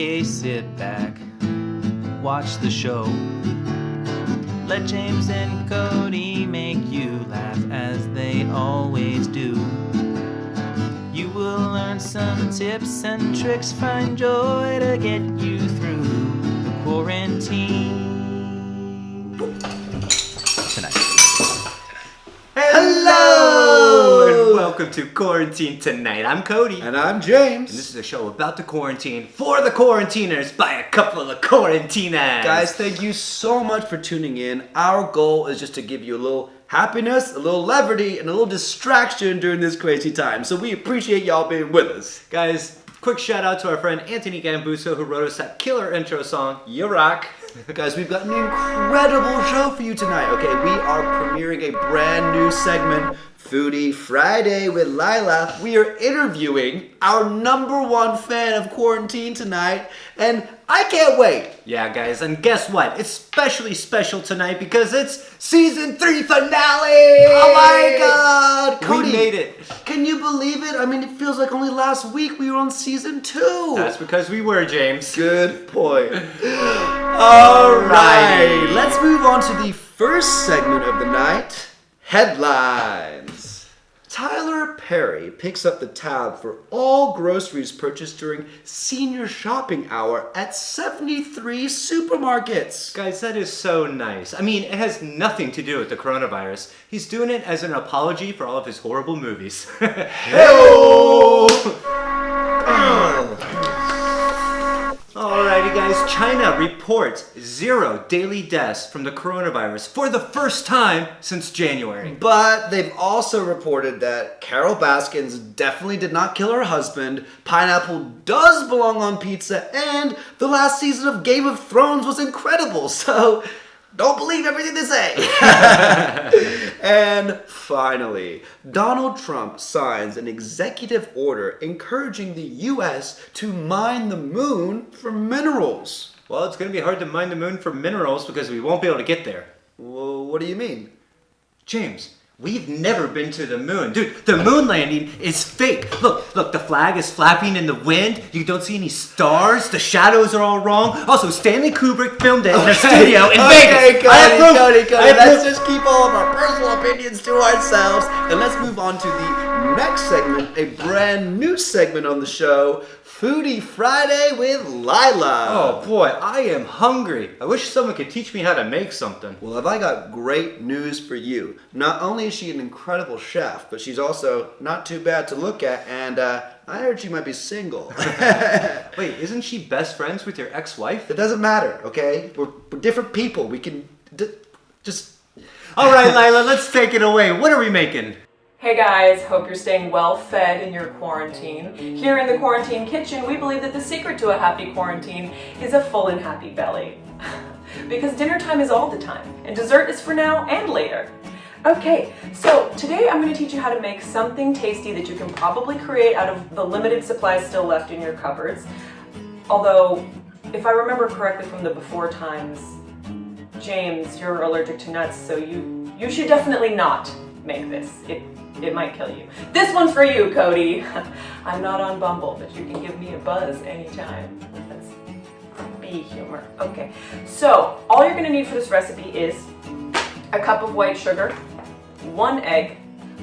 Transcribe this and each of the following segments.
case, sit back, watch the show. Let James and Cody make you laugh as they always do. You will learn some tips and tricks, find joy to get you through the quarantine tonight. Hello! And welcome to Quarantine Tonight. I'm Cody. And I'm James. And this is a show about the quarantine, for the quarantiners, by a couple of quarantiners. Guys, thank you so much for tuning in. Our goal is just to give you a little happiness, a little levity, and a little distraction during this crazy time. So we appreciate y'all being with us. Guys, quick shout out to our friend Anthony Gambuso, who wrote us that killer intro song, You Rock. Guys, we've got an incredible show for you tonight. Okay, we are premiering a brand new segment, Foodie Friday with Lyla. We are interviewing our #1 fan of quarantine tonight, and I can't wait. Yeah, guys, and guess what? It's especially special tonight because it's season 3 finale! Oh my God! Cody, we made it. Can you believe it? I mean, it feels like only last week we were on season 2. That's because we were, James. Good point. All right, let's move on to the first segment of the night, headlines. Tyler Perry picks up the tab for all groceries purchased during senior shopping hour at 73 supermarkets. Guys, that is so nice. I mean, it has nothing to do with the coronavirus. He's doing it as an apology for all of his horrible movies. Hey-o! Alrighty guys, China reports 0 daily deaths from the coronavirus for the first time since January. But they've also reported that Carol Baskins definitely did not kill her husband, pineapple does belong on pizza, and the last season of Game of Thrones was incredible, so don't believe everything they say. And finally, Donald Trump signs an executive order encouraging the U.S. to mine the moon for minerals. Well, it's going to be hard to mine the moon for minerals because we won't be able to get there. Well, what do you mean? James, we've never been to the moon. Dude, the moon landing is fake. Look, the flag is flapping in the wind. You don't see any stars. The shadows are all wrong. Also, Stanley Kubrick filmed it in a studio in Vegas. Cody, let's just keep all of our personal opinions to ourselves. And let's move on to the next segment, a brand new segment on the show, Foodie Friday with Lyla. Oh boy, I am hungry. I wish someone could teach me how to make something. Well, have I got great news for you. Not only is she an incredible chef, but she's also not too bad to look at, and I heard she might be single. Wait, isn't she best friends with your ex-wife? It doesn't matter, okay? We're different people. We can just... All right, Lyla, let's take it away. What are we making? Hey guys, hope you're staying well fed in your quarantine. Here in the quarantine kitchen, we believe that the secret to a happy quarantine is a full and happy belly. Because dinner time is all the time, and dessert is for now and later. Okay, so today I'm going to teach you how to make something tasty that you can probably create out of the limited supplies still left in your cupboards. Although, if I remember correctly from the before times, James, you're allergic to nuts, so you should definitely not make this. It might kill you. This one's for you, Cody. I'm not on Bumble, but you can give me a buzz anytime. That's bee humor. Okay, so all you're gonna need for this recipe is a cup of white sugar, 1 egg,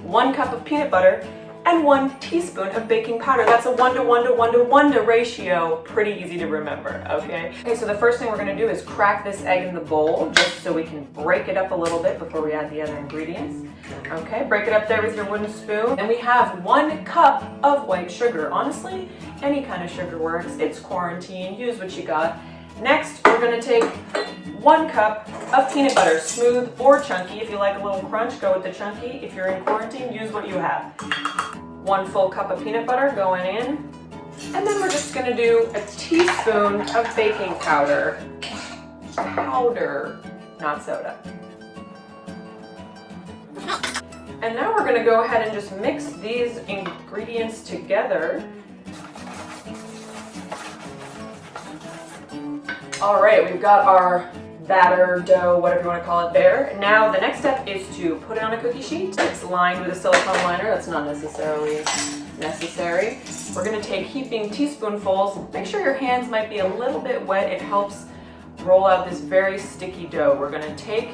1 cup of peanut butter, and 1 teaspoon of baking powder. That's a 1 to 1 to 1 to 1 to ratio. Pretty easy to remember, okay? Okay, so the first thing we're gonna do is crack this egg in the bowl just so we can break it up a little bit before we add the other ingredients. Okay, break it up there with your wooden spoon. And we have 1 cup of white sugar. Honestly, any kind of sugar works. It's quarantine, use what you got. Next, we're gonna take 1 cup of peanut butter, smooth or chunky. If you like a little crunch, go with the chunky. If you're in quarantine, use what you have. 1 full cup of peanut butter going in. And then we're just gonna do a teaspoon of baking powder. Powder, not soda. And now we're gonna go ahead and just mix these ingredients together. All right, we've got our batter, dough, whatever you want to call it there. Now the next step is to put it on a cookie sheet. It's lined with a silicone liner. That's not necessarily necessary. We're gonna take heaping teaspoonfuls. Make sure your hands might be a little bit wet. It helps roll out this very sticky dough. We're gonna take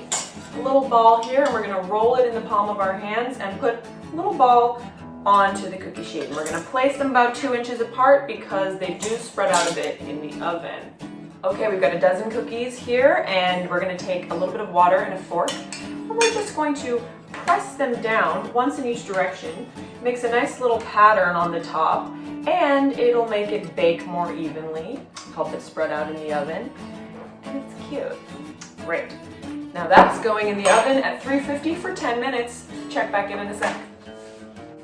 a little ball here and we're gonna roll it in the palm of our hands and put a little ball onto the cookie sheet. And we're gonna place them about 2 inches apart because they do spread out a bit in the oven. Okay, we've got a dozen cookies here and we're gonna take a little bit of water and a fork and we're just going to press them down once in each direction. Makes a nice little pattern on the top and it'll make it bake more evenly, help it spread out in the oven, and it's cute. Great. Now that's going in the oven at 350 for 10 minutes. Check back in a sec.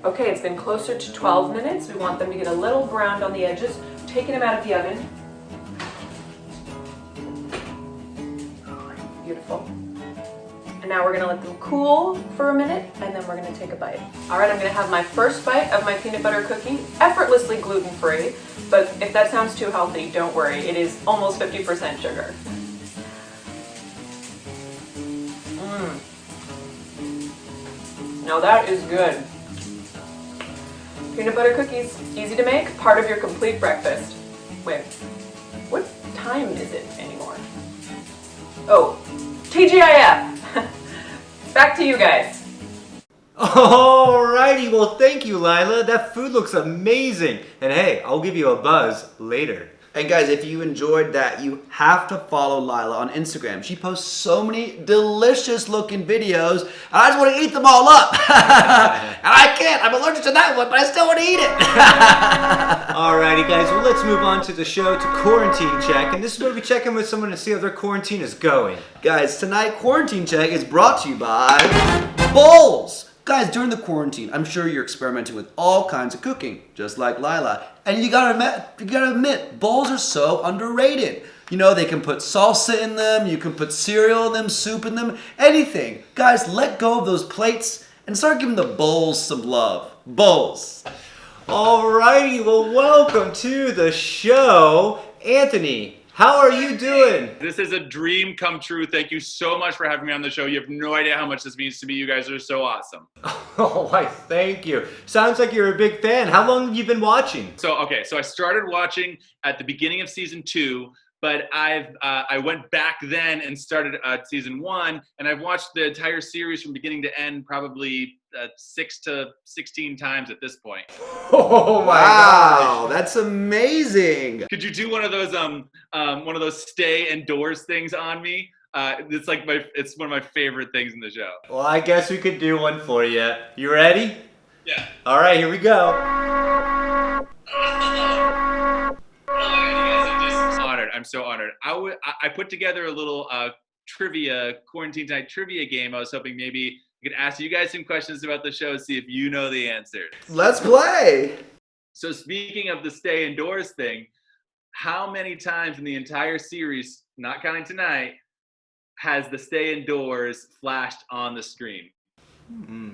Okay, it's been closer to 12 minutes. We want them to get a little browned on the edges. Taking them out of the oven. Beautiful. And now we're gonna let them cool for a minute and then we're gonna take a bite. All right, I'm gonna have my first bite of my peanut butter cookie, effortlessly gluten-free, but if that sounds too healthy, don't worry, it is almost 50% sugar. Now that is good. Peanut butter cookies, easy to make, part of your complete breakfast. Wait, what time is it anymore? Oh, TGIF. Back to you guys. Alrighty, well thank you, Lyla. That food looks amazing. And hey, I'll give you a buzz later. And guys, if you enjoyed that, you have to follow Lyla on Instagram. She posts so many delicious looking videos, and I just want to eat them all up. And I can't, I'm allergic to that one, but I still want to eat it. Alrighty guys, well let's move on to the show, to Quarantine Check. And this is where we check in with someone to see how their quarantine is going. Guys, tonight Quarantine Check is brought to you by bowls. Guys, during the quarantine, I'm sure you're experimenting with all kinds of cooking, just like Lyla. And you gotta admit, bowls are so underrated. You know, they can put salsa in them, you can put cereal in them, soup in them, anything. Guys, let go of those plates and start giving the bowls some love. Bowls. Alrighty, well welcome to the show. Anthony, how are you doing? This is a dream come true. Thank you so much for having me on the show. You have no idea how much this means to me. You guys are so awesome. Oh, why thank you. Sounds like you're a big fan. How long have you been watching? So I started watching at the beginning of season 2, but I went back then and started season 1, and I've watched the entire series from beginning to end probably 6 to 16 times at this point. Oh my Wow, gosh. that's amazing. Could you do one of those stay indoors things on me? It's one of my favorite things in the show. Well, I guess we could do one for you. You ready? Yeah. All right, here we go. I'm so honored. I put together a little quarantine night trivia game. I was hoping maybe I could ask you guys some questions about the show, see if you know the answers. Let's play. So speaking of the stay indoors thing, how many times in the entire series, not counting tonight, has the stay indoors flashed on the screen?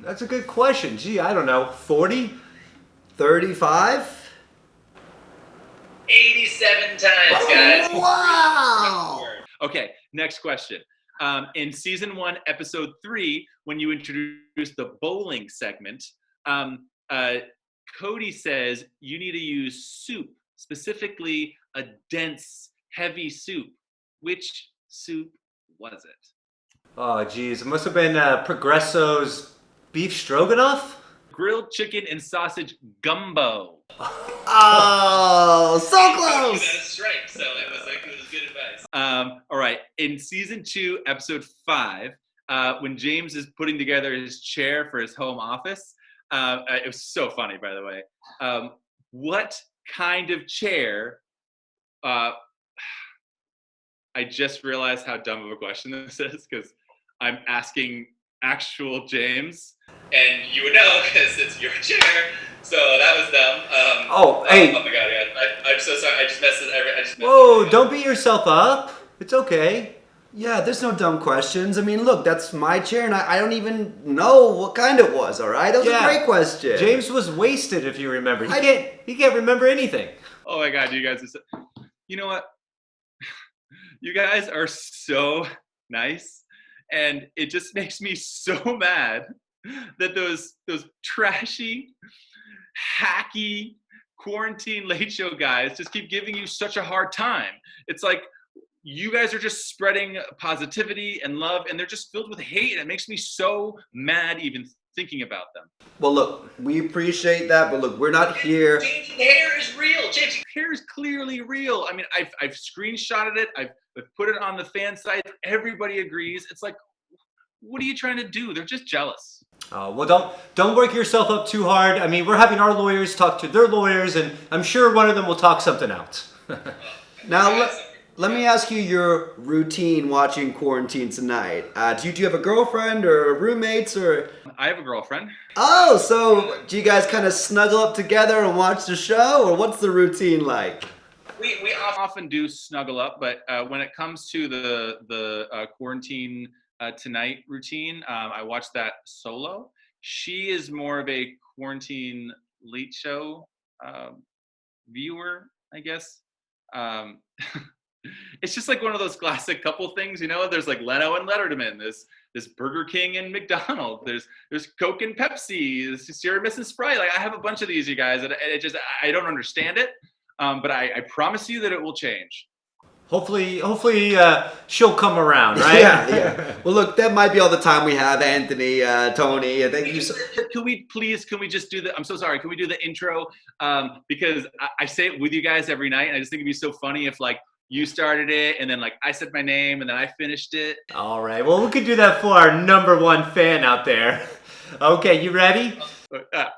That's a good question. Gee, I don't know. 40? 35? 87 times, guys. Wow. Okay, next question. In season 1, episode 3, when you introduced the bowling segment, Cody says you need to use soup, specifically a dense, heavy soup. Which soup was it? Oh, geez. It must have been Progresso's beef stroganoff? Grilled chicken and sausage gumbo. Oh, so close. That is straight, so it was good advice. All right, in season 2, episode 5, when James is putting together his chair for his home office, it was so funny, by the way. What kind of chair? I just realized how dumb of a question this is because I'm asking actual James, and you would know because it's your chair. So that was dumb. Hey. Oh my god, yeah. I'm so sorry. I just messed it. Whoa, don't beat yourself up. It's okay. Yeah, there's no dumb questions. I mean, look, that's my chair, and I don't even know what kind it was, all right? That was a great question. James was wasted, if you remember. He can't remember anything. Oh my god, you guys are so... You know what? You guys are so nice, and it just makes me so mad that those trashy, hacky, quarantine late show guys just keep giving you such a hard time. It's like you guys are just spreading positivity and love, and they're just filled with hate, and it makes me so mad even thinking about them. Well, look, we appreciate that, but look, we're not here. James' hair is real. James' hair is clearly real. I mean, I've screenshotted it. I've put it on the fan site. Everybody agrees. It's like, what are you trying to do? They're just jealous. Well, don't work yourself up too hard. I mean, we're having our lawyers talk to their lawyers, and I'm sure one of them will talk something out. Now, let me ask you your routine watching Quarantine tonight. Do you have a girlfriend or roommates or? I have a girlfriend. Oh, so do you guys kind of snuggle up together and watch the show, or what's the routine like? We often do snuggle up, but when it comes to the Quarantine Tonight routine, I watch that solo. She is more of a quarantine late show viewer, I guess. It's just like one of those classic couple things, you know. There's like Leno and Letterman. There's Burger King and McDonald's. There's Coke and Pepsi. There's Sierra and Sprite. Like I have a bunch of these, you guys, and I don't understand it. But I promise you that it will change. Hopefully, she'll come around, right? Yeah. Well, look, that might be all the time we have, Anthony, Tony. Thank you so. Can we just do I'm so sorry. Can we do the intro? Because I say it with you guys every night, and I just think it'd be so funny if like you started it, and then like I said my name, and then I finished it. All right. Well, we could do that for our #1 fan out there. Okay, you ready?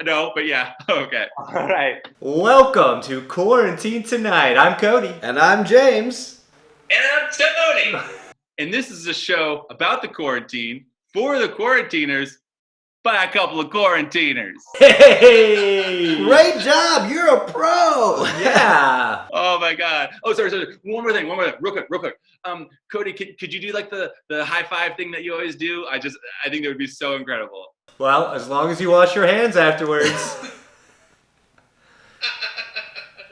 No, but yeah. Okay. All right. Welcome to Quarantine Tonight. I'm Cody. And I'm James. And I'm Tony. And this is a show about the quarantine, for the quarantiners, by a couple of quarantiners. Hey! Great job. You're a pro. Yeah. Oh my God. Oh, sorry. One more thing. Real quick. Cody, could you do like the high five thing that you always do? I think that would be so incredible. Well, as long as you wash your hands afterwards.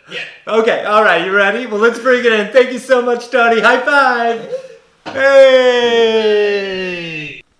Yeah. Okay, all right, you ready? Well, let's bring it in. Thank you so much, Tony. High five. Hey!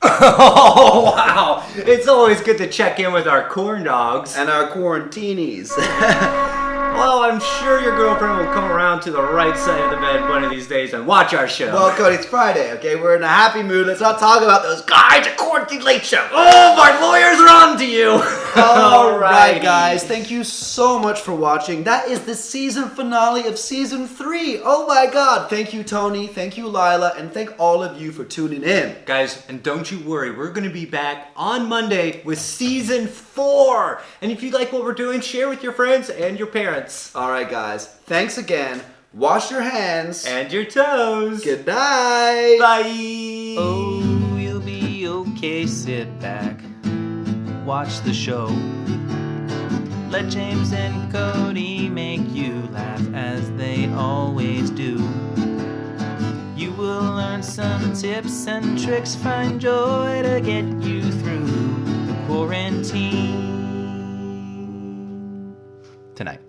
Oh, wow. It's always good to check in with our corn dogs. And our quarantinis. Well, I'm sure your girlfriend will come around to the right side of the bed one of these days and watch our show. Well, Cody, it's Friday, okay? We're in a happy mood. Let's not talk about those guys at Quarantine Late Show. Oh, my lawyers are on to you. All right, guys. Thank you so much for watching. That is the season finale of season 3. Oh, my God. Thank you, Tony. Thank you, Lyla. And thank all of you for tuning in. Guys, and don't you worry. We're going to be back on Monday with season 4. And if you like what we're doing, share with your friends and your parents. All right, guys. Thanks again. Wash your hands. And your toes. Good night. Bye. Oh, you'll be okay. Sit back, watch the show. Let James and Cody make you laugh as they always do. You will learn some tips and tricks, find joy to get you through the quarantine tonight.